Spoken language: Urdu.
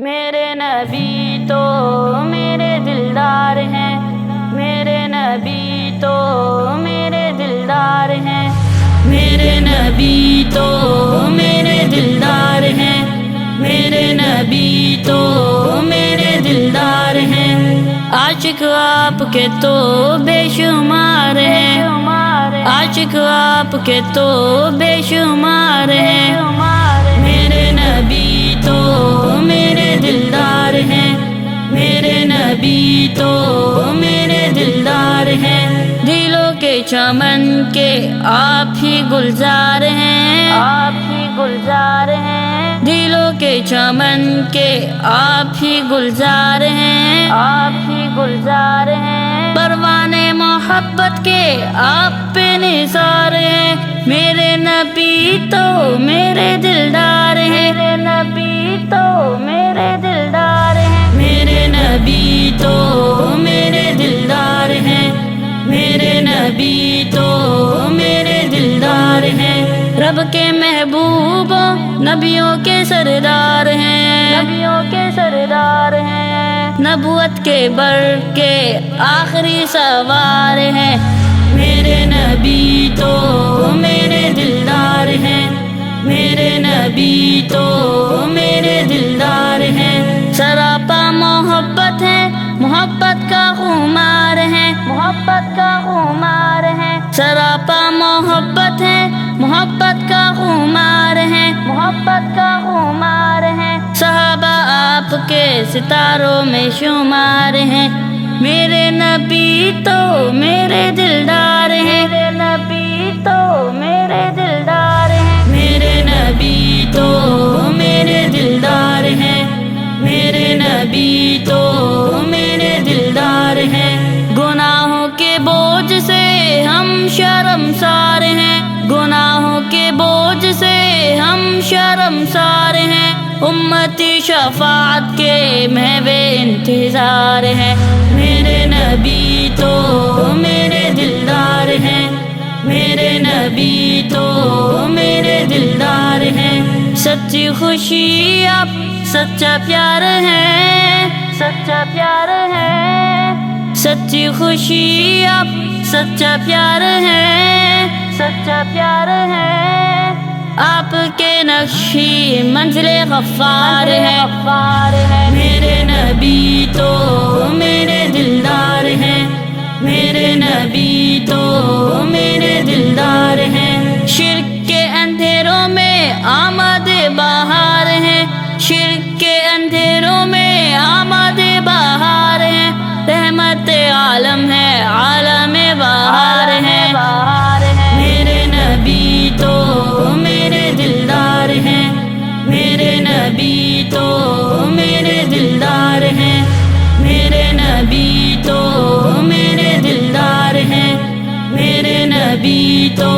میرے نبی تو میرے دلدار ہیں، میرے نبی تو میرے دلدار ہیں، میرے نبی تو میرے دلدار ہیں، میرے نبی تو میرے دلدار ہیں۔ عاشق آپ کے تو بے شمار ہیں، عاشق آپ کے تو بے شمار ہیں، میرے نبی تو میرے دلدار ہیں، میرے نبی تو میرے دلدار ہیں۔ دلوں کے چمن کے آپ ہی گلزار ہیں، آپ ہی گلزار ہیں، دلوں کے چمن کے آپ ہی گلزار ہیں، آپ ہی گلزار ہیں۔ پروانے محبت کے آپ پہ نثار ہیں، میرے نبی تو میرے دلدار ہیں، میرے نبی تو میرے دلدار ہیں، میرے نبی تو میرے دلدار ہیں، میرے نبی تو میرے دلدار ہیں۔ رب کے محبوب نبیوں کے سردار ہیں، نبیوں کے سردار ہیں، نبوت کے بر کے آخری سوار ہیں، میرے نبی تو میرے دلدار ہیں، میرے نبی تو میرے دلدار ہیں۔ سراپا محبت ہے، محبت کا خمار ہے، محبت کا خمار ہے، سراپا محبت ہے، محبت کا خمار ہے، محبت کا خمار ہے۔ صحابہ آپ کے ستاروں میں شمار ہیں، میرے نبی تو میرے دلدار ہیں، میرے نبی تو میرے دلدار ہیں، میرے نبی تو میرے دلدار ہیں، میرے نبی تو میرے دلدار ہیں۔ گناہوں کے بوجھ سے ہم شرمسار ہیں، گناہوں کے بوجھ سے ہم شرمسار ہیں، امتی شفاعت کے محوے انتظار ہیں، میرے نبی تو میرے دلدار ہیں، میرے نبی تو میرے دلدار ہیں۔ سچی خوشی آپ سچا پیار ہے، سچا پیار ہے، سچی خوشی آپ سچا پیار ہے، سچا پیار ہے۔ آپ کے نقشی منزل غفار ہے، میرے نبی تو میرے دلدار ہیں، میرے نبی تو میرے دلدار ہیں۔ شرک کے اندھیروں میں آمد بہار ہے، شرک کے اندھیروں میں آمد بہار ہے، رحمت عالم ہے، عالم بہار ہے، میرے نبی تو میرے دلدار ہیں، میرے نبی تو میرے دلدار ہیں، میرے نبی تو میرے دلدار ہیں، میرے نبی تو